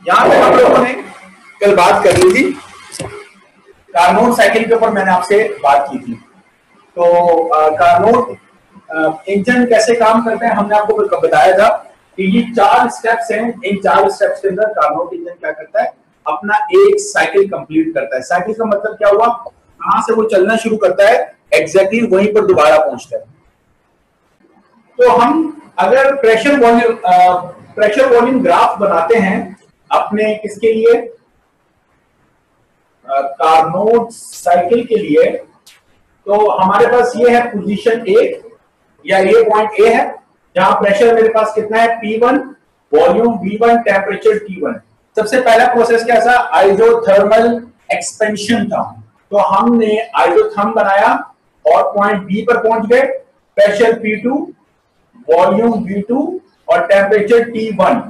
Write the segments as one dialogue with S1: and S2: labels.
S1: यहाँ पे हम लोगों ने कल बात कर ली थी, कार्नोट साइकिल के ऊपर मैंने आपसे बात की थी। तो कार्नोट इंजन कैसे काम करते हैं हमने आपको बताया था कि ये 4 स्टेप्स हैं। इन 4 स्टेप्स के अंदर कार्नोट इंजन क्या करता है, अपना एक साइकिल कंप्लीट करता है। साइकिल का मतलब क्या हुआ, कहां से वो चलना शुरू करता है, एग्जैक्टली वहीं पर दोबारा पहुंचता है। तो हम अगर प्रेशर वॉल्यूम ग्राफ बनाते हैं अपने किसके लिए, कार्नोट साइकिल के लिए, तो हमारे पास ये है पोजीशन ए, या ये पॉइंट ए है जहां प्रेशर मेरे पास कितना है P1, volume V1, temperature T1। सबसे पहला प्रोसेस क्या था, आइसोथर्मल एक्सपेंशन था। तो हमने आइसोथर्म बनाया और पॉइंट बी पर पहुंच गए, प्रेशर P2, वॉल्यूम V2 और टेम्परेचर T1।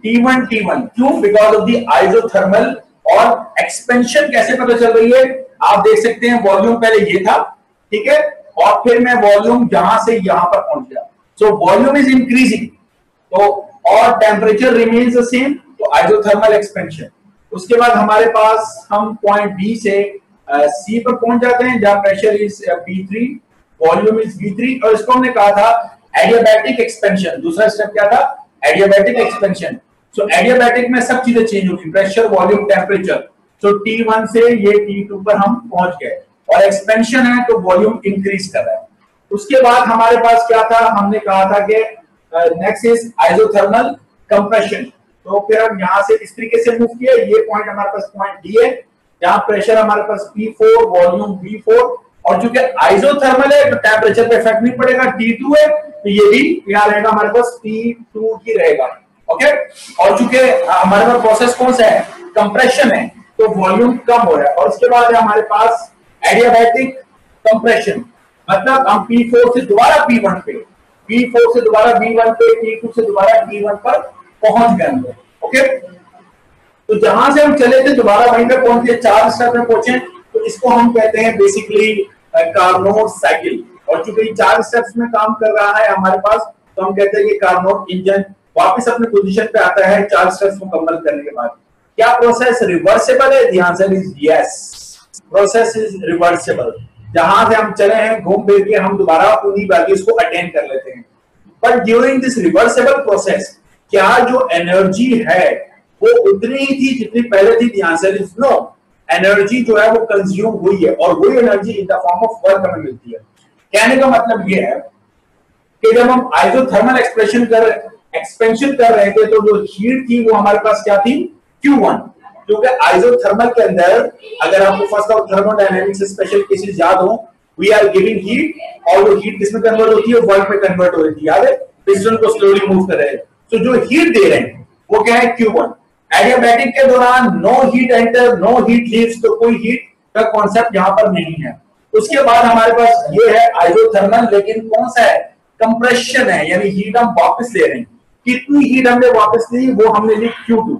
S1: क्यों, बिकॉज ऑफ द आइसोथर्मल। और एक्सपेंशन कैसे पता चल रही है, आप देख सकते हैं वॉल्यूम पहले ये था, ठीक है, और फिर मैं वॉल्यूम यहां से यहां पर पहुंच गया। सो वॉल्यूम इज इंक्रीजिंग, तो और टेम्परेचर रिमेन्स द सेम, तो आइसोथर्मल एक्सपेंशन। उसके बाद हमारे पास हम पॉइंट बी से सी पर पहुंच जाते हैं जहां pressure is P3, volume is V3, और इसको हमने कहा था एडियाबैटिक एक्सपेंशन। दूसरा स्टेप क्या था, एडियाबैटिक एक्सपेंशन। सो एडियाबैटिक में सब चीजें चेंज होगी, प्रेशर, वॉल्यूम, टेम्परेचर। सो T1 से ये T2 पर हम पहुंच गए, और एक्सपेंशन है तो वॉल्यूम इंक्रीज कर रहा है। उसके बाद हमारे पास क्या था, हमने कहा था कि नेक्स्ट इज आइसोथर्मल कंप्रेशन। तो फिर हम यहां से इस तरीके से मूव किए, ये पॉइंट हमारे पास पॉइंट डी है जहां प्रेशर हमारे पास P4, वॉल्यूम V4, और चूंकि आइसोथर्मल है तो टेम्परेचर पे इफेक्ट नहीं पड़ेगा, T2 है तो ये भी यहाँ रहेगा हमारे पास P2 ही रहेगा। ओके, और चूंकि हमारे पास प्रोसेस कौन सा है, कंप्रेशन है, तो वॉल्यूम कम हो रहा है। और उसके बाद है हमारे पास एडियाबैटिक कंप्रेशन, मतलब हम P4 से दोबारा P1 पे, P4 से दोबारा V1 पे, P2 से दोबारा P1 पर पहुंच गए। ओके, तो जहां से हम चले थे दोबारा वहीं पे पहुंचे, 4 स्टेप में पहुंचे, तो इसको हम कहते हैं बेसिकली कार्नोट साइकिल। और चूंकि 4 स्टेप्स में काम कर रहा है हमारे पास, तो हम कहते हैं कि कार्नोट इंजन वापस अपने पोजीशन पे आता है 4 स्टेप्स मुकम्मल करने के बाद। क्या प्रोसेस रिवर्सेबल है? The answer is yes, process is reversible. जहां से हम चले हैं घूम फिर के हम दोबारा उन्हीं वैल्यूज को अटेन कर लेते हैं। But during this reversible process क्या जो एनर्जी है वो उतनी ही थी जितनी पहले थी? The answer is no, energy जो है वो कंज्यूम हुई है, और वही energy in the form of work हमें मिलती है। कहने का मतलब ये है कि जब हम आइसोथर्मल एक्सपेंशन कर रहे थे तो जो हीट थी वो हमारे पास क्या थी, Q1। क्योंकि आइसोथर्मल के अंदर अगर आपको फर्स्ट ऑफ थर्मोडायनेमिक्स से स्पेशल केसेस याद हो, वी आर गिविंग हीट, और वो हीट किसमें कन्वर्ट होती है, वर्क में कन्वर्ट हो रही थी, याद है, पिस्टन को स्लोली मूव कर रहे हैं। तो जो हीट दे रहे हैं वो क्या है, Q1। एडियाबैटिक के दौरान no heat enter, no heat leaves, तो कोई हीट का कॉन्सेप्ट यहां पर नहीं है। उसके बाद हमारे पास ये है आइसोथर्मल, लेकिन कौन सा है, कंप्रेशन है, यानी हीट हम वापस ले रहे हैं। कितनी हीट हमने वापस ली, वो हमने ली Q2।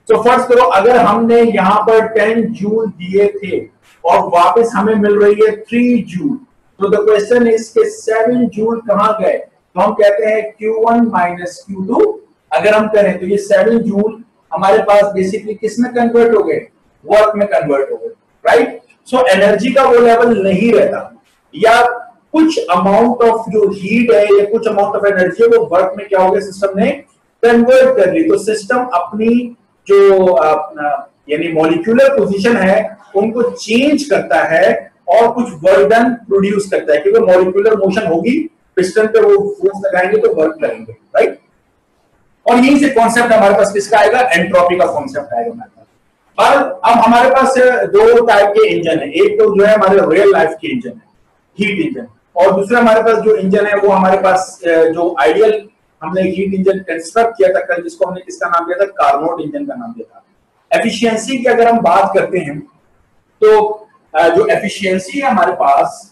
S1: तो फर्स्ट करो, अगर हमने यहां पर 10 जूल दिए थे और वापस हमें मिल रही है 3 जूल, तो द क्वेश्चन इज के 7 जूल कहां गए? तो हम कहते हैं Q1 माइनस Q2। अगर हम करें तो ये 7 जूल हमारे पास बेसिकली किसमें कन्वर्ट हो गए, वर्क में कन्वर्ट हो गए, राइट। सो एनर्जी का वो लेवल नहीं रहता, या कुछ अमाउंट ऑफ जो हीट है या कुछ अमाउंट ऑफ एनर्जी है वो वर्क में क्या हो गया, सिस्टम ने कन्वर्ट कर ली। तो सिस्टम अपनी जो यानी मॉलिक्यूलर पोजीशन है उनको चेंज करता है और कुछ वर्क डन प्रोड्यूस करता है, क्योंकि मॉलिक्यूलर मोशन होगी, पिस्टन पे वो फोर्स लगाएंगे तो वर्क करेंगे, राइट। और यहीं से कॉन्सेप्ट हमारे पास किसका आएगा, एंट्रोपी का कॉन्सेप्ट आएगा हमारे पास। और अब हमारे पास 2 टाइप के इंजन है, एक तो जो है हमारे रियल लाइफ के इंजन है, हीट इंजन, और दूसरा हमारे पास जो इंजन है वो हमारे पास जो आइडियल हमने हीट इंजन कंस्ट्रक्ट किया था कल, जिसको हमने किसका नाम दिया था, कार्नोट इंजन का नाम दिया था। एफिशिएंसी की अगर हम बात करते हैं तो जो एफिशिएंसी है हमारे पास,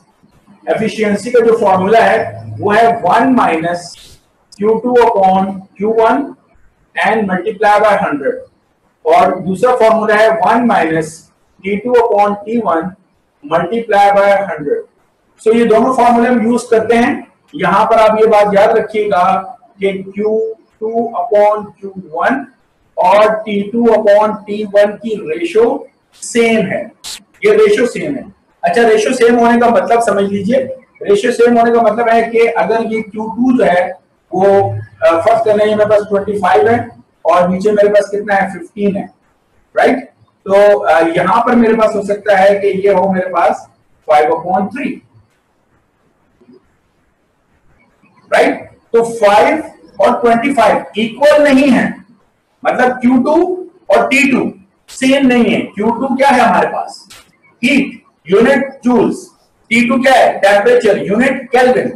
S1: एफिशिएंसी का जो फॉर्मूला है वो है 1 minus Q2 upon Q1 and multiply by 100, और दूसरा फॉर्मूला है 1 minus T2 upon T1 multiply by 100। सो ये दोनों फॉर्मूले हम यूज करते हैं। यहां पर आप ये बात याद रखिएगा कि Q2 अपॉन Q1 और T2 अपॉन T1 की रेशो सेम है, ये रेशो सेम है। अच्छा, रेशो सेम होने का मतलब समझ लीजिए, रेशो सेम होने का मतलब है कि अगर ये Q2 जो है वो फर्स्ट करने में मेरे पास 25 है और नीचे मेरे पास कितना है 15 है, राइट। तो यहां पर मेरे पास हो सकता है कि ये हो मेरे पास 5/3, राइट। तो 5 और 25 इक्वल नहीं है, मतलब Q2 और T2 सेम नहीं है। Q2 क्या है हमारे पास, हीट यूनिट जूल्स, T2 क्या है, temperature unit kelvin.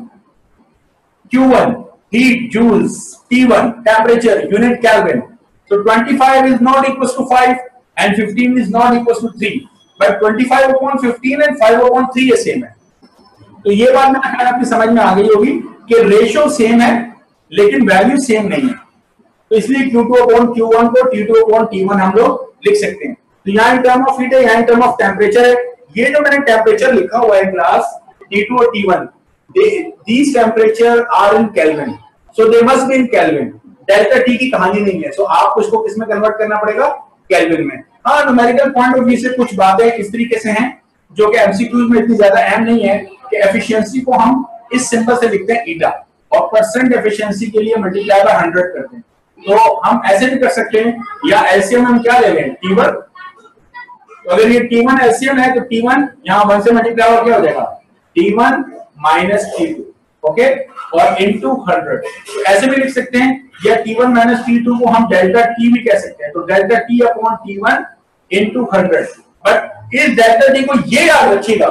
S1: Q1 heat joules, T1 temperature unit Kelvin. So 25 is not equals to 5 and 15 is not equals to 3, but 25/15 and 5/3 ये सेम है। तो ये बात मैंने कहा आपकी समझ में आ गई होगी कि रेशो सेम है लेकिन वैल्यू सेम नहीं है। तो इसलिए Q2/Q1 को T2/T1 हम लोग लिख सकते हैं। तो यहाँ इन टर्म ऑफ हीट है, यहाँ इन टर्म ऑफ टेम्परेचर है। ये जो मैंने टेम्परेचर लिखा हुआ है क्लास T2 और T1, these temperature are in Kelvin, so they must be in Kelvin. Delta T की कहानी नहीं है, so आपको इसको किस में कन्वर्ट करना पड़ेगा, केल्विन में। हाँ, न्यूमेरिकल पॉइंट ऑफ व्यू से कुछ बातें इस तरीके से हैं जो कि एमसीक्यूज में इतनी ज्यादा अहम नहीं है कि एफिशिएंसी को हम इस सिंबल से लिखते हैं ईटा और परसेंट एफिशिएंसी के लिए मल्टीप्लाई बाय 100 करते हैं। तो हम ऐसे भी कर सकते हैं, या एलसीएम हम क्या ले लें, T1। तो अगर ये T1 एलसीएम है तो T1 यहाँ 1 से मल्टीप्लाई और क्या हो जाएगा, T1 माइनस T2, ओके, और इनटू 100 ऐसे भी लिख सकते हैं, या T1 माइनस T2 को हम डेल्टा T भी कह सकते हैं। तो delta T upon T1 into 100। But इस डेल्टा T को ये याद रखिएगा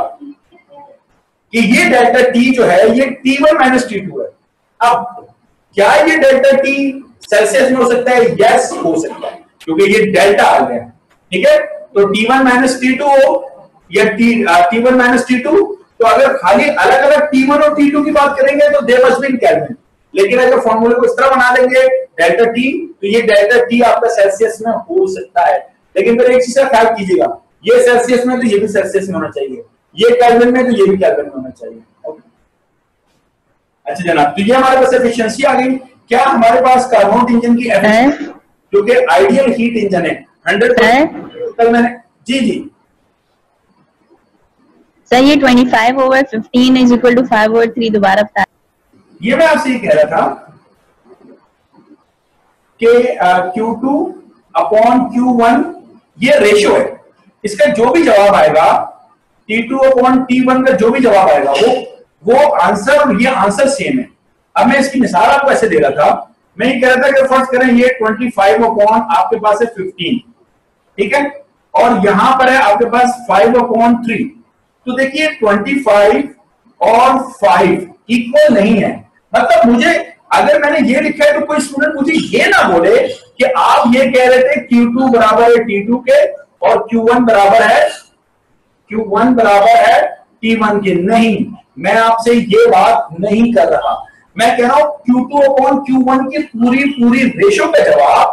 S1: कि ये डेल्टा T जो है ये T1 माइनस T2 है। अब क्या ये डेल्टा T सेल्सियस में हो सकता है, यस हो सकता है, क्योंकि ये डेल्टा आ गया, ठीक है। तो T1 माइनस T2 हो या T1 माइनस T2, तो अगर खाली अलग अलग T1 और T2 की बात करेंगे तो they must be in kelvin. लेकिन अगर फॉर्मूले को इस तरह बना देंगे डेल्टा T, तो ये डेल्टा T आपका सेल्सियस में हो सकता है। लेकिन फिर एक चीज का ख्याल कीजिएगा, ये सेल्सियस में तो ये भी सेल्सियस में होना चाहिए, ये केल्विन में तो ये भी केल्विन में होना चाहिए। ओके, अच्छा जनाब, तो ये हमारे पास एफिशिएंसी आ गई। क्या हमारे पास कार्नोट इंजन की एफिशिएंसी जो कि आइडियल हीट इंजन है 100%, कल मैंने जी
S2: सर ये 25/15 इज इक्वल टू 5/3 दोबारा बता।
S1: ये मैं आपसे ये कह रहा था कि Q2 अपॉन Q1 ये रेशियो है, इसका जो भी जवाब आएगा T2 अपॉन T1 का जो भी जवाब आएगा वो आंसर और ये आंसर सेम है। अब मैं इसकी मिसाल आपको ऐसे दे रहा था, मैं ये कह रहा था कि फर्स्ट करें ये 25 अपॉन आपके पास है 15, ठीक है, और यहां पर है आपके पास 5/3। तो देखिए 25 और 5 इक्वल नहीं है, मतलब मुझे अगर मैंने ये लिखा है तो कोई स्टूडेंट मुझे ये ना बोले कि आप ये कह रहे थे Q2 बराबर है T2 के और Q1 बराबर है T1 के। नहीं, मैं आपसे ये बात नहीं कर रहा, मैं कह रहा हूं Q2 अपॉन Q1 की पूरी रेशो का जवाब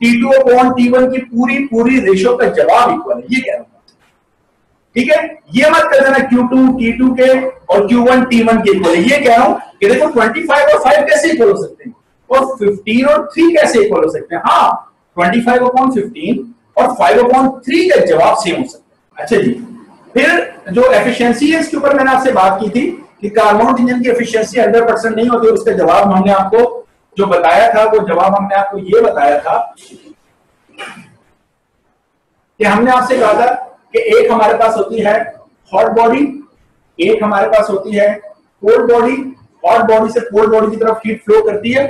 S1: T2 अपॉन T1 की पूरी रेशो का जवाब इक्वल है, ये कह रहा हूं, ठीक है। ये मत कर देना Q2 T2 के और Q1 T1 के इक्वल है, ये कह रहा हूं कि देखो 25 और 5 कैसे इक्वल हो सकते हैं और 15 और 3 कैसे इक्वल हो सकते हैं। हाँ, 25/15 और 5/3 का जवाब सेम हो सकता है। अच्छा जी, फिर जो एफिशिएंसी है इसके ऊपर मैंने आपसे बात की थी कि कार्नोट इंजन की एफिशिएंसी 100% नहीं होती, उसका जवाब हमने आपको जो बताया था वो जवाब हमने आपको ये बताया था कि हमने आपसे कहा था कि एक हमारे पास होती है हॉट बॉडी, एक हमारे पास होती है कोल्ड बॉडी। हॉट बॉडी से कोल्ड बॉडी की तरफ हीट फ्लो करती है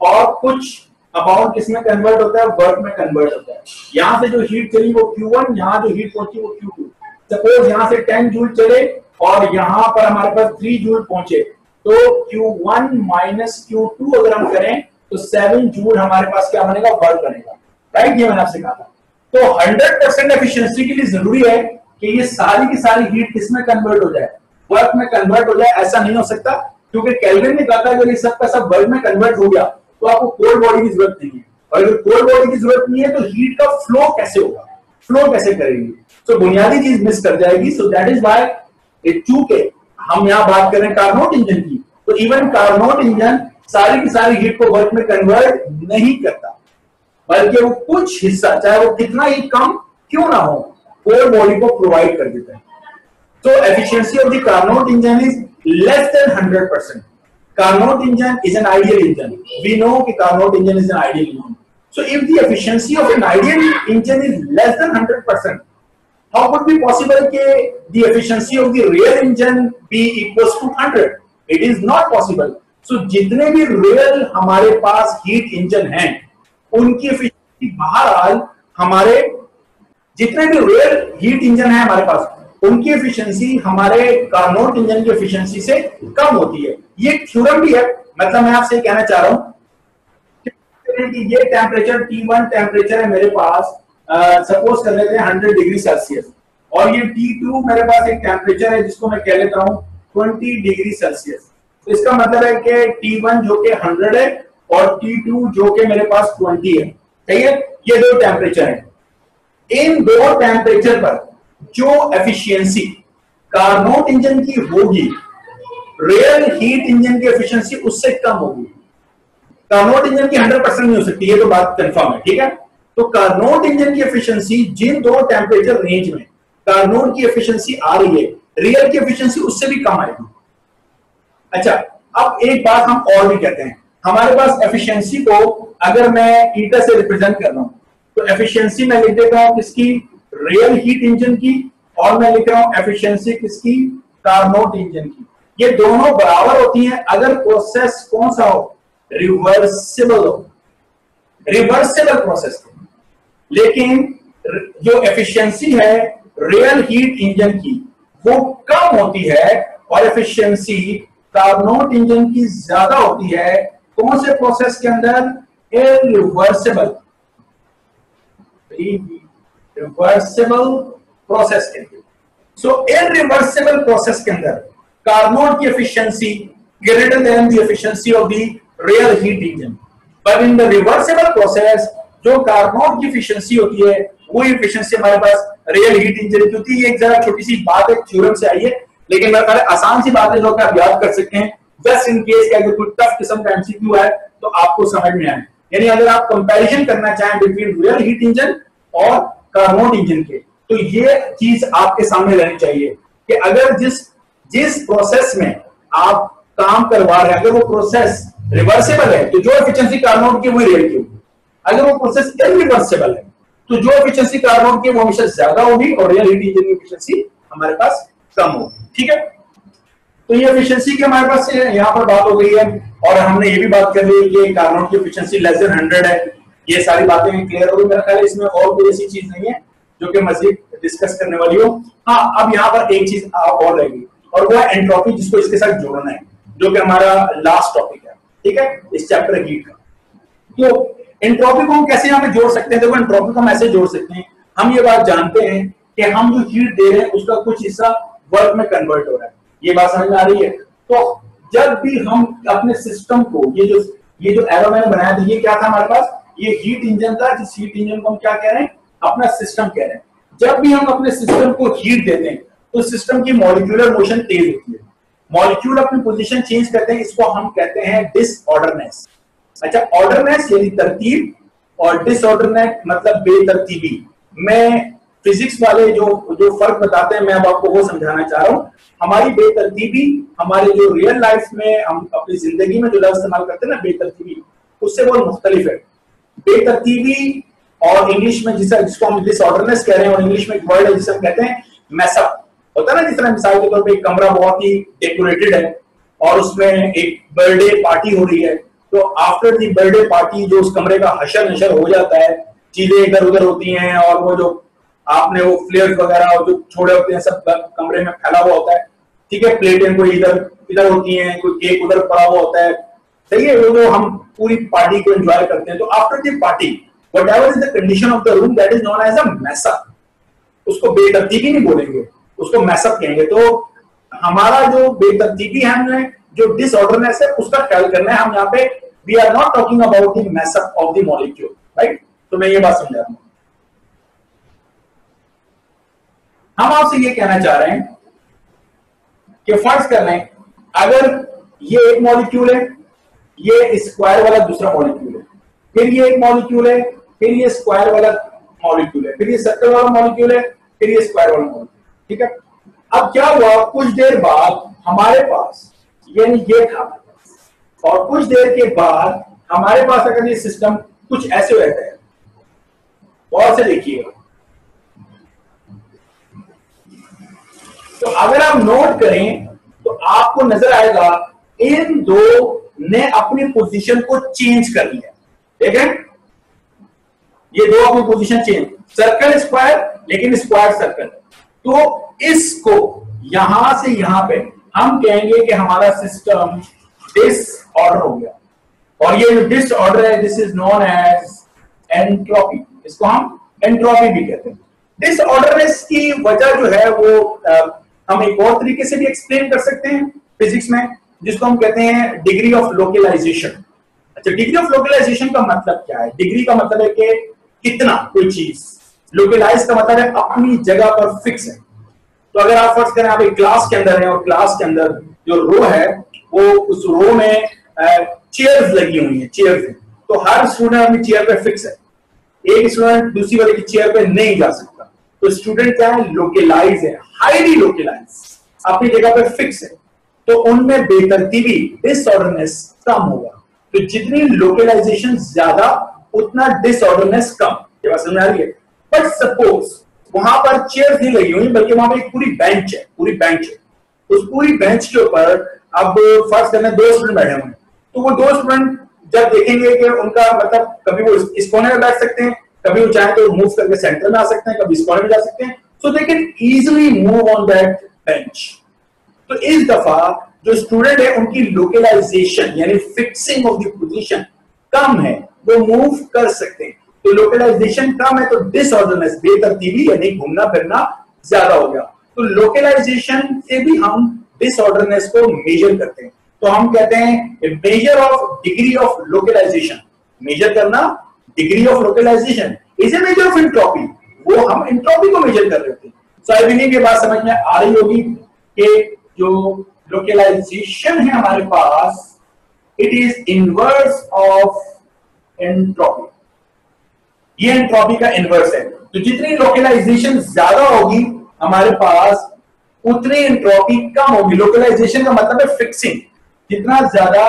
S1: और कुछ अमाउंट किसमें कन्वर्ट होता है, वर्क में कन्वर्ट होता है। यहां से जो हीट चली वो Q1, यहां जो हीट पहुंची वो Q2। सपोज यहां से 10 जूल चले और यहां पर हमारे पास 3 जूल पहुंचे, तो Q1 माइनस Q2 अगर हम करें तो 7 जूल हमारे पास क्या बनेगा, वर्क बनेगा, राइट। ये मैंने आपसे कहा था। तो 100% एफिशिएंसी के लिए जरूरी है कि ये सारी की सारी हीट किसमें कन्वर्ट हो जाए, वर्क में कन्वर्ट हो जाए। ऐसा नहीं हो सकता क्योंकि केल्विन ने कहा था अगर ये सब का सब वर्क में कन्वर्ट हो गया तो आपको कोल्ड बॉडी की जरूरत नहीं है, और अगर कोल्ड बॉडी की जरूरत नहीं है तो हीट का फ्लो कैसे होगा, फ्लो कैसे करेगी, तो बुनियादी चीज मिस कर जाएगी। सो दैट इज व्हाई चूंकि हम यहाँ बात कर रहे हैं कार्नोट इंजन की, तो इवन कार्नोट इंजन सारी की सारी हीट को वर्क में कन्वर्ट नहीं करता। बल्कि वो कुछ हिस्सा, चाहे वो कितना ही कम क्यों ना हो, कोर बॉडी को प्रोवाइड कर देता है। So efficiency of the Carnot engine is less than 100%. Carnot engine is an ideal engine. We know that Carnot engine is an ideal engine. So if the efficiency of an ideal engine is less than 100%, how could be possible that the efficiency of the real engine be equals to 100? It is not possible. So जितने भी real हमारे पास heat engine हैं, उनकी efficiency बहरहाल हमारे जितने भी real heat engine हैं हमारे पास, उनकी एफिशिएंसी हमारे कार्नोट इंजन की एफिशिएंसी से कम होती है। ये थ्योरम भी है, मतलब मैं आपसे कहना चाह रहा हूं कि ये टेम्परेचर T1 टेम्परेचर है मेरे पास, सपोज कर लेते हैं 100 डिग्री सेल्सियस, और ये T2 मेरे पास एक टेम्परेचर है जिसको मैं कह लेता हूं 20 डिग्री सेल्सियस। तो इसका मतलब है कि T1 जो कि 100 है और T2 जो कि मेरे पास 20 है, सही है। ये दो टेम्परेचर है। इन दो टेम्परेचर पर जो एफिशिएंसी कार्नोट इंजन की होगी, रियल हीट इंजन की एफिशिएंसी उससे कम होगी। कार्नोट इंजन की 100% नहीं हो सकती, ये तो बात कंफर्म है, ठीक है। तो कार्नोट इंजन की एफिशिएंसी जिन दो टेम्परेचर रेंज में कार्नोट की एफिशिएंसी आ रही है, रियल की एफिशिएंसी उससे भी कम आएगी। अच्छा, अब एक बात हम और भी कहते हैं, हमारे पास एफिशिएंसी को अगर मैं ईटा से रिप्रेजेंट कर रहा हूं, तो एफिशिएंसी मैं लिख देता हूं किसकी, रियल हीट इंजन की, और मैं लिख रहा हूं एफिशिएंसी किसकी, कार्नोट इंजन की। ये दोनों बराबर होती हैं अगर प्रोसेस कौन सा हो, रिवर्सिबल हो, रिवर्सिबल प्रोसेस। लेकिन जो एफिशिएंसी है रियल हीट इंजन की वो कम होती है और एफिशिएंसी कार्नोट इंजन की ज्यादा होती है। कौन से प्रोसेस के अंदर, इरिवर्सिबल रिवर्सिबल प्रोसेस के अंदर। सो इरिवर्सिबल प्रोसेस के अंदर कार्नोट की efficiency greater than the efficiency of the real heat engine. But in the reversible process जो कार्नोट की एफिशिएंसी होती है वो एफिशिएंसी हमारे पास रियल हीट इंजन की होती है। ये एक जरा छोटी सी बात है, थ्योरम से आई है, लेकिन मैं पहले आसान सी बातें जो आप याद कर सकते हैं, जस्ट इन केस कि अगर कोई टफ किस्म का एमसीक्यू है तो आपको समझ में आए। यानी अगर आप कंपैरिजन करना चाहें बिटवीन रियल हीट इंजन और कार्नोट इंजन के, तो ये चीज आपके सामने रहनी चाहिए कि अगर जिस प्रोसेस में आप काम करवा रहे हैं, अगर वो प्रोसेस रिवर्सिबल है तो जो एफिशिएंसी कार्नोट की वो रियल की होगी। अगर वो प्रोसेस इरिवर्सिबल है तो जो एफिशिएंसी कार्नोट की वो हमेशा ज्यादा होगी और रियल हीट इंजन की एफिशिएंसी हमारे पास कम होगी, ठीक है। तो ये एफिशिएंसी की हमारे पास यहाँ पर बात हो गई है, और हमने ये भी बात कर ली कि कार्नोट की एफिशिएंसी लेस देन 100 है। ये सारी बातें क्लियर हो गई मेरा ख्याल है। इसमें और कोई ऐसी चीज नहीं है जो कि मजीद डिस्कस करने वाली हो। हाँ, अब यहाँ पर एक चीज और रहेगी और वो है एंट्रोपी, जिसको इसके साथ जोड़ना है, जो कि हमारा लास्ट टॉपिक है, ठीक है, इस चैप्टर हीट का। तो एंट्रोपी को हम कैसे यहाँ पे जोड़ सकते हैं? देखो, एंट्रोपी को हम ऐसे जोड़ सकते हैं, हम ये बात जानते हैं कि हम जो हीट दे रहे हैं उसका कुछ हिस्सा वर्क में कन्वर्ट हो रहा है। ये बात समझ में आ रही है? तो जब भी हम अपने सिस्टम को, ये जो एरो मैंने बनाया था, ये क्या था हमारे पास, ये हीट इंजन था, जिस हीट इंजन को हम क्या कह रहे हैं, अपना सिस्टम कह रहे हैं। जब भी हम अपने सिस्टम को हीट देते हैं तो सिस्टम की मॉलिक्यूलर मोशन तेज होती है, मॉलिक्यूल अपनी पोजीशन चेंज करते हैं, इसको हम कहते हैं डिसऑर्डरनेस। अच्छा, ऑर्डरनेस यानी तरतीब और डिसऑर्डरनेस मतलब बेतरतीबी। मैं फिजिक्स वाले जो फर्क बताते हैं मैं अब आपको वो समझाना चाह रहा हूं। हमारी बेतरतीबी हमारे जो रियल लाइफ में हम अपनी जिंदगी में जो लफ्ज इस्तेमाल करते हैं ना, बेतरतीबी, उससे बहुत मुख्तलिफ है। बेतरतीबी और इंग्लिश में जिसको हम डिसऑर्डरनेस कह रहे हैं, और इंग्लिश में एक वर्ड है जिसे हम कहते हैं मैसअप। होता है ना, जिस तरह मिसाल के तौर पे एक कमरा बहुत ही डेकोरेटेड है और उसमें एक बर्थडे पार्टी हो रही है, तो आफ्टर दी बर्थडे पार्टी जो उस कमरे का हशर नशर हो जाता है, चीजें इधर उधर होती हैं और वो जो आपने वो फ्लेयर्स वगैरह जो छोड़े होते हैं सब कमरे में फैला हुआ होता है, ठीक है, प्लेटें कोई इधर होती हैं, कोई केक उधर पड़ा हुआ होता है, सही है, वो हम पूरी पार्टी को एंजॉय करते हैं। तो after the party whatever is the condition of the room, that is known as a mess up. उसको बेतरतीबी नहीं बोलेंगे, उसको मैसअप कहेंगे। तो हमारा जो बेतरतीबी है, हमने जो डिसऑर्डरनेस है उसका ख्याल करना है। हम यहाँ पे we are not talking about the mess up of the molecule, right. तो मैं ये बात समझा रहा हूं। हम आपसे ये कहना चाह रहे हैं कि फर्ज कर लें अगर ये एक मॉलिक्यूल है, ये स्क्वायर वाला दूसरा मॉलिक्यूल है, फिर ये एक मॉलिक्यूल है, फिर ये स्क्वायर वाला मॉलिक्यूल है, फिर ये सर्कल वाला मॉलिक्यूल है, फिर ये स्क्वायर वाला मॉलिक्यूल। ठीक है, अब क्या हुआ, कुछ देर बाद हमारे पास ये था, और कुछ देर के बाद हमारे पास अगर ये सिस्टम कुछ ऐसे रहता है, और से देखिएगा, तो अगर आप नोट करें तो आपको नजर आएगा इन दो ने अपनी पोजीशन को चेंज कर लिया। देखें, ये दो अपनी पोजीशन चेंज, सर्कल स्क्वायर, लेकिन स्क्वायर सर्कल। तो इसको यहां से यहां पे हम कहेंगे कि हमारा सिस्टम डिसऑर्डर हो गया, और ये जो डिसऑर्डर है this is known as entropy, इसको हम एंट्रोपी भी कहते हैं। डिसऑर्डरनेस की वजह जो है वो हम एक और तरीके से भी एक्सप्लेन कर सकते हैं फिजिक्स में, जिसको हम कहते हैं डिग्री ऑफ लोकलाइजेशन। अच्छा, डिग्री ऑफ लोकलाइजेशन का मतलब क्या है? डिग्री का मतलब है कि कितना कोई चीज, लोकलाइज का मतलब है अपनी जगह पर फिक्स है। तो अगर आप फर्ज करें आप एक क्लास के अंदर है, और क्लास के अंदर जो रो है वो उस रो में चेयर्स लगी हुई है, चेयर्स है, तो हर स्टूडेंट अपनी चेयर पे फिक्स है, एक स्टूडेंट दूसरी वाले की चेयर पे नहीं जा सकता। तो स्टूडेंट क्या है? लोकलाइज है, हाईली लोकलाइज, अपनी जगह पे फिक्स है। तो उनमें बेतरतीबी, डिसऑर्डरनेस कम होगा। तो जितनी लोकलाइजेशन ज्यादा उतना डिसऑर्डरनेस कम। ये बात समझ आ रही है? बट सपोज वहां पर चेयर्स नहीं लगी हुई, बल्कि वहां पर एक पूरी बेंच है, पूरी बेंच है। उस पूरी बेंच के ऊपर अब फर्स्ट करने दो स्टूडेंट बैठे हुए हैं, तो वो दो स्टूडेंट जब देखेंगे कि उनका मतलब कभी वो इस कोने में बैठ सकते हैं, कभी वो चाहे तो मूव करके सेंटर में आ सकते हैं, कभी इस कोने में जा सकते हैं, so they can easily move on that bench. तो इस दफा जो स्टूडेंट है उनकी लोकलाइजेशन यानी फिक्सिंग ऑफ द पोजीशन कम है, वो मूव कर सकते हैं। तो लोकलाइजेशन कम है तो डिसऑर्डरनेस, बेतरतीबी यानी घूमना फिरना ज्यादा हो गया। तो लोकलाइजेशन से भी हम डिसऑर्डरनेस को मेजर करते हैं। तो हम कहते हैं measure of degree of localisation, measure करना degree of localisation is a measure of entropy, वो हम एंट्रोपी को मेजर कर रहे थे। सो आई बिलीव ये बात समझ में आ रही होगी कि जो लोकलाइजेशन है हमारे पास it is inverse of entropy, ये एंट्रोपी का इनवर्स है। तो जितनी लोकलाइजेशन ज्यादा होगी हमारे पास उतनी एंट्रोपी कम होगी। लोकलाइजेशन का मतलब है फिक्सिंग, जितना ज्यादा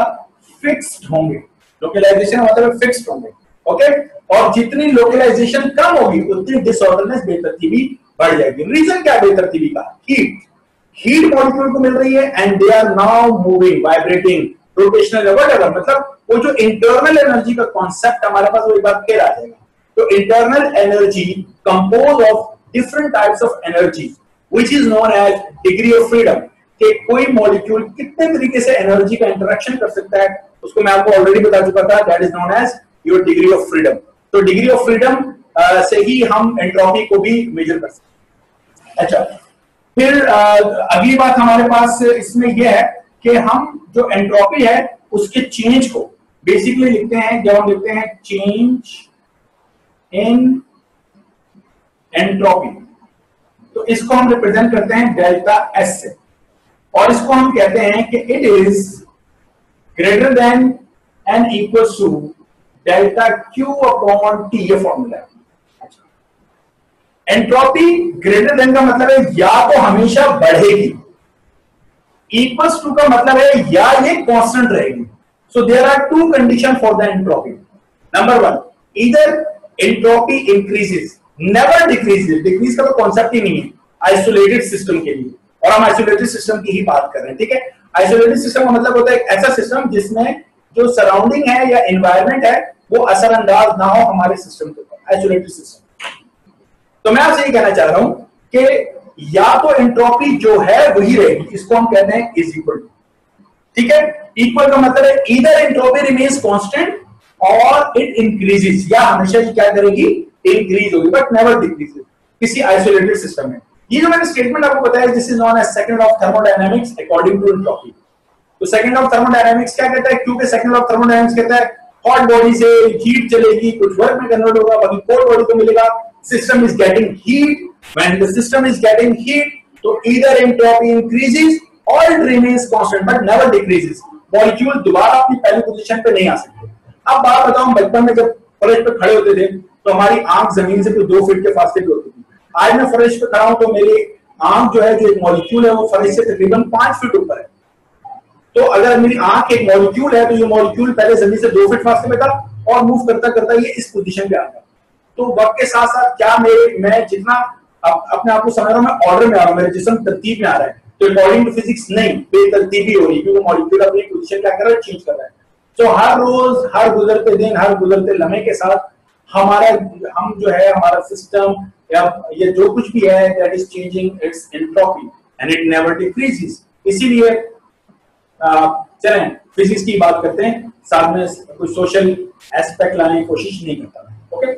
S1: फिक्स्ड होंगे, लोकलाइजेशन का मतलब है फिक्स्ड होंगे, ओके। और जितनी लोकलाइजेशन कम होगी उतनी डिसऑर्डरनेस, बेतरतीबी बढ़ जाएगी। रीजन क्या है बेतरतीबी का? हीट मॉलिक्यूल को मिल रही है and they are now moving, vibrating, rotational, whatever, मतलब वो जो इंटरनल एनर्जी का कॉन्सेप्ट हमारे पास वो एक बार फिर आ जाएगा। तो internal energy compose of different types of energy which is known as degree of freedom, कि कोई मॉलिक्यूल कितने तरीके से एनर्जी का इंटरेक्शन कर सकता है, उसको मैं आपको ऑलरेडी बता चुका था, that is known as your degree of freedom. तो डिग्री ऑफ फ्रीडम से ही हम एंट्रोपी को भी मेजर कर सकते हैं। अच्छा, फिर अगली बात हमारे पास इसमें यह है कि हम जो एंट्रोपी है उसके चेंज को बेसिकली लिखते हैं, जब हम लिखते हैं चेंज इन एंट्रोपी, तो इसको हम रिप्रेजेंट करते हैं डेल्टा एस से, और इसको हम कहते हैं कि it is greater than and equal to delta Q upon T, ये फॉर्मूला है। एंट्रोपी ग्रेटर देन का मतलब है या तो हमेशा बढ़ेगी, इक्वल्स टू का मतलब है या ये कांस्टेंट रहेगी। So there are two condition for the entropy. Number one, इधर entropy increases, never decreases. Decrease का तो कॉन्सेप्ट ही नहीं है आइसोलेटेड सिस्टम के लिए, और हम आइसोलेटेड सिस्टम की ही बात कर रहे हैं, ठीक है। आइसोलेटेड सिस्टम का मतलब होता है एक ऐसा सिस्टम जिसमें जो सराउंडिंग है या एनवायरनमेंट है वो असरअंदाज ना हो हमारे सिस्टम के ऊपर, आइसोलेटेड सिस्टम। तो मैं आपसे ये कहना चाह रहा हूं कि या तो एंट्रोपी जो है वही रहेगी, इसको हम कहते हैं इज इक्वल टू, ठीक है। इक्वल का मतलब है इधर एंट्रोपी रिमेन्स कांस्टेंट और इट इंक्रीजेस, या हमेशा ये क्या करेगी, इंक्रीज होगी, बट नेवर डिक्रीजेस किसी आइसोलेटेड सिस्टम में। ये जो मैंने स्टेटमेंट आपको बताया this is known as second of thermodynamics according to entropy. तो सेकंड ऑफ थर्मोडायनामिक्स क्या कहता है? क्योंकि सेकंड ऑफ थर्मोडायनामिक्स कहता है हॉट बॉडी से हीट चलेगी, कुछ वर्क में कन्वर्ट होगा, बाकी कोल्ड बॉडी को मिलेगा। System is getting heat, when the system is getting heat तो ईदर एंट्रोपी इंक्रीजेस और it remains constant but never decreases. Molecule दोबारा अपनी पहली पोजीशन पे नहीं आ सकते। अब बात बताऊं, बचपन में जब कॉलेज पे खड़े होते थे तो हमारी आंख जमीन से कोई 2 फीट के फासले पे होती थी। आज मैं फर्श पे खड़ा हूं तो मेरी आंख जो है, जो एक मॉलिक्यूल है, वो फर्श से तकरीबन 5 फीट ऊपर है। तो अगर मेरी आंख एक मॉलिक्यूल है तो ये मॉलिक्यूल पहले जमीन से 2 फीट फासले में था और मूव करता करता ये इस पोजीशन पे आ गया। तो वक्त के साथ साथ क्या मैं जितना अपने आप को समझ रहा हूं, मैं ऑर्डर में आ रहा हूं, मेरा जिस्म तरतीब में आ रहा है, तो अकॉर्डिंग टू फिजिक्स नहीं, बेतरतीबी हो रही है, क्योंकि मॉलिक्यूल अपनी पोजीशन क्या कर रहा है, चेंज कर रहा है। तो हर रोज, हर गुजरते दिन, हर गुजरते लम्हे के साथ हम जो है, हमारा सिस्टम या ये जो कुछ भी है, that is changing it's entropy and it never decreases. इसीलिए चलें फिजिक्स की बात करते हैं, साथ में कुछ सोशल एस्पेक्ट लाने की कोशिश नहीं करता। ओके,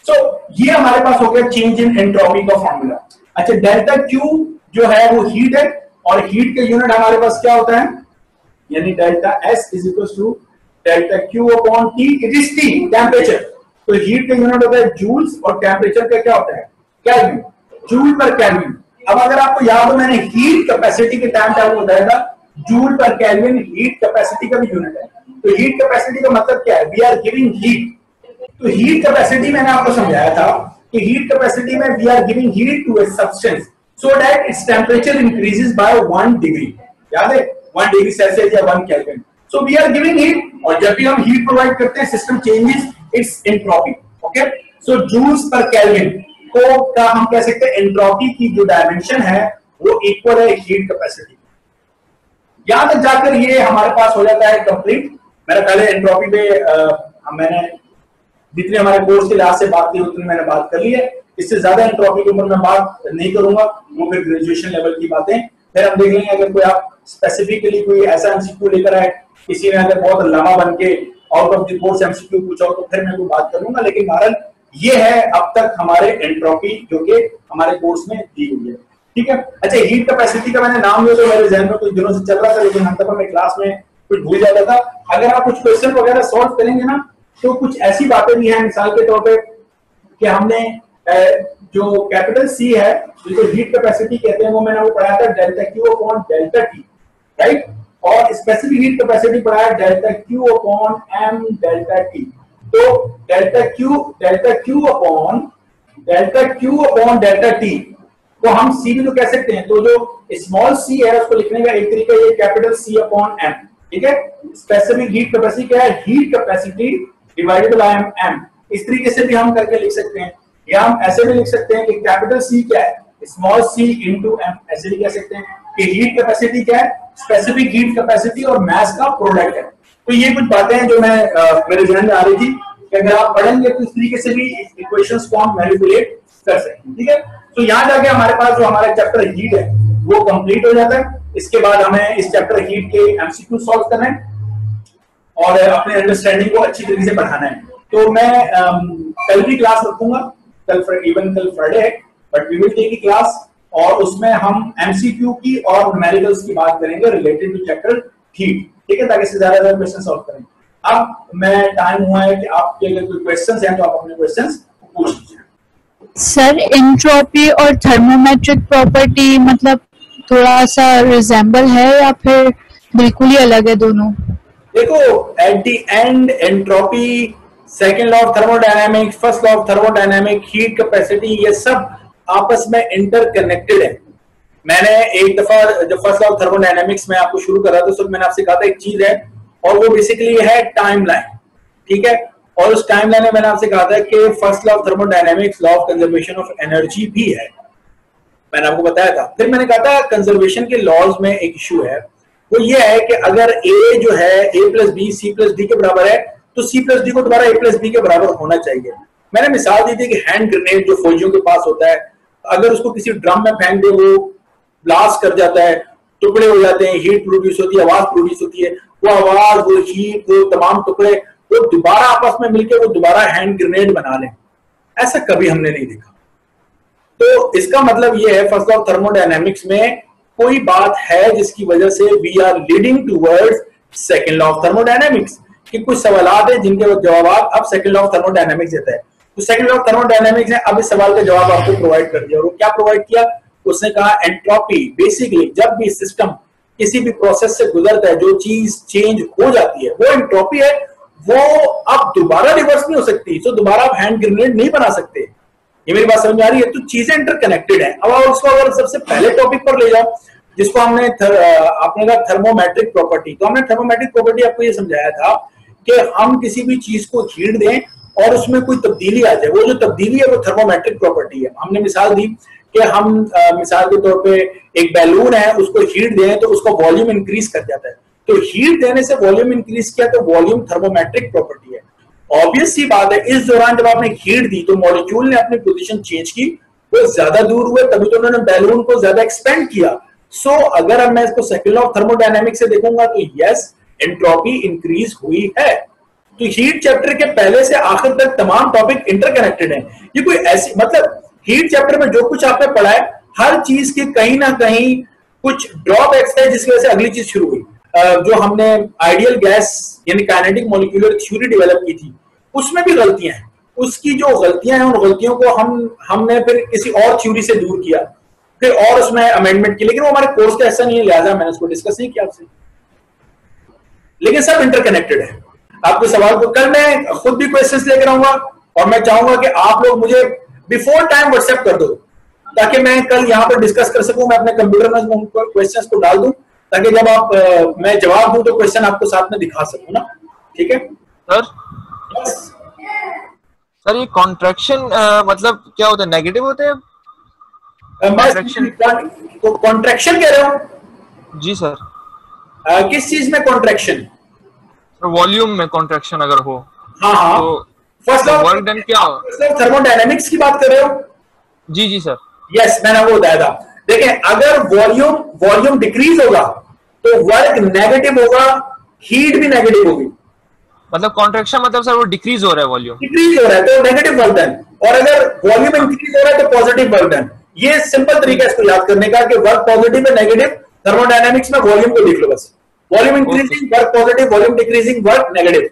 S1: सो ये हमारे पास हो गया चेंज इन एंट्रोपी का फॉर्मूला। अच्छा, डेल्टा क्यू जो है वो हीट है, और हीट का यूनिट हमारे पास क्या होता है, यानी delta S is equal to delta Q upon T, it is T, temperature. तो हीट का यूनिट होता है जूल्स, और टेम्परेचर का क्या होता है, केल्विन, जूल पर केल्विन। अब अगर आपको याद हो, मैंने हीट कैपेसिटी के टाइम पे आपको बताया था, जूल पर केल्विन हीट कैपेसिटी का भी यूनिट है। तो हीट कैपेसिटी का मतलब क्या है, वी आर गिविंग हीट। तो हीट कैपेसिटी मैंने आपको समझाया था कि हीट कैपेसिटी में we are giving heat to a substance so that its temperature increases by 1 degree. याद है, 1 डिग्री सेल्सियस या 1 kelvin. So we are giving heat, और जब भी हम हीट प्रोवाइड करते हैं, system changes its entropy. Okay, so joules per kelvin को क्या हम कह सकते हैं, एंट्रोपी की जो डायमेंशन है वो इक्वल है हीट कैपेसिटी। यहां तक जाकर ये हमारे पास हो जाता है कंप्लीट। मेरा पहले एंट्रोपी पे मैंने जितने हमारे कोर्स के लिहाज से बात की उतनी मैंने बात कर ली है। इससे ज्यादा एंट्रोपी के ऊपर मैं बात नहीं करूंगा, वो फिर ग्रेजुएशन लेवल की बातें फिर हम देख लेंगे। अगर कोई आप स्पेसिफिकली कोई ऐसा एमसीक्यू लेकर आए, किसी ने अगर बहुत लंबा बन के out of the course MCQ पूछा हो तो फिर मैं कोई बात करूंगा, लेकिन कारण ये है अब तक हमारे एंट्रोपी जो कि हमारे कोर्स में दी हुई है। ठीक है, अच्छा, हीट कैपेसिटी का मैंने नाम लिया तो मेरे जहन में कुछ दिनों से चल रहा था, लेकिन अंत में क्लास में कुछ भूल जाता था। अगर आप कुछ क्वेश्चन वगैरह सॉल्व करेंगे ना, तो कुछ ऐसी बातें भी हैं, मिसाल के तौर पे कि हमने जो कैपिटल सी है, जिसको हीट कैपेसिटी कहते हैं, वो मैंने वो पढ़ाया था delta Q upon delta T, right. और स्पेसिफिक हीट कैपेसिटी पढ़ाया delta Q upon M delta T. तो delta Q upon delta T को हम सी भी तो कह सकते हैं। तो जो स्मॉल सी है उसको लिखने का एक तरीका ये कैपिटल सी अपॉन एम। ठीक है, स्पेसिफिक हीट कैपेसिटी क्या है, heat capacity divided by M. इस तरीके से भी हम करके लिख सकते हैं, या हम ऐसे भी लिख सकते हैं कि कैपिटल सी क्या है, स्मॉल सी इंटू एम। ऐसे भी कह सकते हैं कि हीट कैपेसिटी क्या है, स्पेसिफिक हीट कैपेसिटी और मास का प्रोडक्ट है। तो ये कुछ बातें हैं जो मैं मेरे ध्यान में आ रही थी कि अगर आप पढ़ेंगे तो इस तरीके से भी इक्वेशंस को हम मैनिपुलेट कर सकते हैं। ठीक है, तो यहां जाके हमारे पास जो हमारा चैप्टर हीट है वो कंप्लीट हो जाता है। इसके बाद हमें इस चैप्टर हीट के एमसीक्यू सॉल्व करना है और अपने अंडरस्टैंडिंग को अच्छी तरीके से बढ़ाना है। तो मैं कल भी क्लास रखूंगा, कल फ्राइडे है, बट वी विल टेक की क्लास, और उसमें हम एमसीक्यू की और न्यूमेरिकल्स की बात करेंगे रिलेटेड टू चैप्टर हीट। ठीक है, ताकि इससे ज्यादा क्वेश्चन सॉल्व करें। अब मैं टाइम हुआ है कि आपके अगर कोई क्वेश्चंस हैं तो आप अपने क्वेश्चंस पूछ लीजिए।
S2: सर, एंट्रोपी और थर्मोमेट्रिक प्रॉपर्टी मतलब थोड़ा सा रिजेंबल है या फिर बिल्कुल ही अलग है दोनों?
S1: देखो, at the end entropy, second law of thermodynamics, first law of thermodynamics, heat capacity, ये सब आपस में इंटरकनेक्टेड है। मैंने एक दफा जब फर्स्ट लॉ ऑफ थर्मोडायनामिक्स में आपको शुरू करा था तो मैंने आपसे कहा था एक चीज है, और वो बेसिकली है टाइमलाइन। ठीक है, और उस टाइमलाइन में मैंने आपसे कहा था कि first law of thermodynamics law of conservation of energy भी है, मैंने आपको बताया था। फिर मैंने कहा था कंजर्वेशन के लॉज में एक इशू है, वो ये है कि अगर ए जो है A plus B C plus D के बराबर है तो सी प्लस डी को दोबारा ए प्लस बी के बराबर होना चाहिए। मैंने मिसाल दी थी कि हैंड ग्रेनेड जो फौजियों के पास होता है, अगर उसको किसी ड्रम में फेंक दे वो ब्लास्ट कर जाता है, टुकड़े हो जाते हैं, हीट प्रोड्यूस होती है, आवाज प्रोड्यूस होती है, वो आवाज, वो हीट, वो तमाम टुकड़े वो दोबारा आपस में मिलकर वो दोबारा हैंड ग्रेनेड बना लें। ऐसा कभी हमने नहीं देखा। तो इसका मतलब ये है फर्स्ट लॉ ऑफ थर्मोडायनामिक्स में कोई बात है जिसकी वजह से we are leading towards second law of thermodynamics, कि कुछ सवाल है जिनके जवाब अब सेकंड लॉ ऑफ थर्मोडायनामिक्स देता है। तो सेकंड लॉ ऑफ थर्मोडायनामिक्स ने अब इस सवाल का जवाब आपको प्रोवाइड कर दिया, और वो क्या प्रोवाइड किया, उसने कहा एंट्रोपी बेसिकली जब भी सिस्टम किसी भी प्रोसेस से गुजरता है, जो चीज चेंज हो जाती है वो एंट्रोपी है, वो अब दोबारा रिवर्स नहीं हो सकती, तो दोबारा आप हैंड ग्रेनेड नहीं बना सकते। ये मेरी बात समझ में आ रही है? तो चीजें इंटरकनेक्टेड है। अब आप उसको अगर सबसे पहले टॉपिक पर ले जाओ, जिसको हमने आपने कहा थर्मोमेट्रिक प्रॉपर्टी, तो हमने थर्मोमेट्रिक प्रॉपर्टी आपको ये समझाया था कि हम किसी भी चीज को हीट दें और उसमें कोई तब्दीली आ जाए, वो जो तब्दीली है वो थर्मोमेट्रिक प्रॉपर्टी है। हमने मिसाल दी कि हम मिसाल के तौर पे एक बैलून है, उसको हीट दें तो उसका वॉल्यूम इंक्रीज कर जाता है, तो हीट देने से वॉल्यूम इंक्रीज किया तो वॉल्यूम थर्मोमेट्रिक प्रॉपर्टी है। ऑब्वियस सी बात है, इस दौरान जब आपने हीट दी तो मॉलिक्यूल ने अपनी पोजीशन चेंज की, वो ज्यादा दूर हुए, तभी तो उन्होंने बैलून को ज्यादा एक्सपेंड किया। सो अगर अब मैं इसको सेकंड लॉ ऑफ थर्मोडायनेमिक्स से देखूंगा तो यस, एंट्रोपी इंक्रीज हुई है। तो हीट चैप्टर के पहले से आखिर तक तमाम टॉपिक इंटरकनेक्टेड हैं। ये कोई ऐसी मतलब हीट चैप्टर में जो कुछ आपने पढ़ा है, हर चीज के कहीं ना कहीं कुछ ड्रॉबैक्स है जिसकी वजह से अगली चीज शुरू हुई। जो हमने आइडियल गैस यानी काइनेटिक मॉलिक्यूलर थ्योरी डेवलप की थी, उसमें भी गलतियां हैं। उसकी जो गलतियां हैं, उन गलतियों को हमने फिर किसी और थ्योरी से दूर किया, फिर और उसमें अमेंडमेंट की, लेकिन वो हमारे कोर्स का ऐसा नहीं है, लिहाजा मैंने उसको डिस्कस नहीं किया आपसे। लेकिन सब इंटरकनेक्टेड है। आपके सवाल को कल मैं खुद भी क्वेश्चंस लेकर आऊंगा और मैं चाहूंगा कि आप लोग मुझे बिफोर टाइम व्हाट्सएप कर दो, ताकि मैं कल यहाँ पर डिस्कस कर सकूं। मैं अपने कंप्यूटर में क्वेश्चंस को डाल दूं, ताकि जब आप मैं जवाब दूं तो क्वेश्चन आपको साथ में दिखा सकूं ना। ठीक है
S3: सर? सर ये कॉन्ट्रैक्शन मतलब क्या होता है? नेगेटिव होते हैं?
S1: कॉन्ट्रैक्शन कह रहे हो?
S3: जी सर।
S1: किस चीज में कॉन्ट्रैक्शन?
S3: वॉल्यूम में कॉन्ट्रैक्शन अगर हो।
S1: हाँ हाँ,
S3: तो
S1: फर्स्ट
S3: वर्क डन क्या हो?
S1: थर्मोडायनेमिक्स की बात कर रहे हो?
S3: जी जी सर।
S1: यस, मैंने वो बताया था। देखें, अगर वॉल्यूम डिक्रीज होगा तो वर्क नेगेटिव होगा, हीट भी नेगेटिव होगी।
S3: मतलब कॉन्ट्रैक्शन मतलब सर वो डिक्रीज हो रहा है, वॉल्यूम
S1: डिक्रीज हो रहा है तो नेगेटिव वर्क डन, और अगर वॉल्यूम इंक्रीज हो रहा है तो पॉजिटिव वर्क डन। ये सिंपल तरीका है इसको याद करने का कि वर्क पॉजिटिव है नेगेटिव। थर्मोडायनेमिक्स में वॉल्यूम को लिख लो बस, volume increasing work positive, volume decreasing work negative.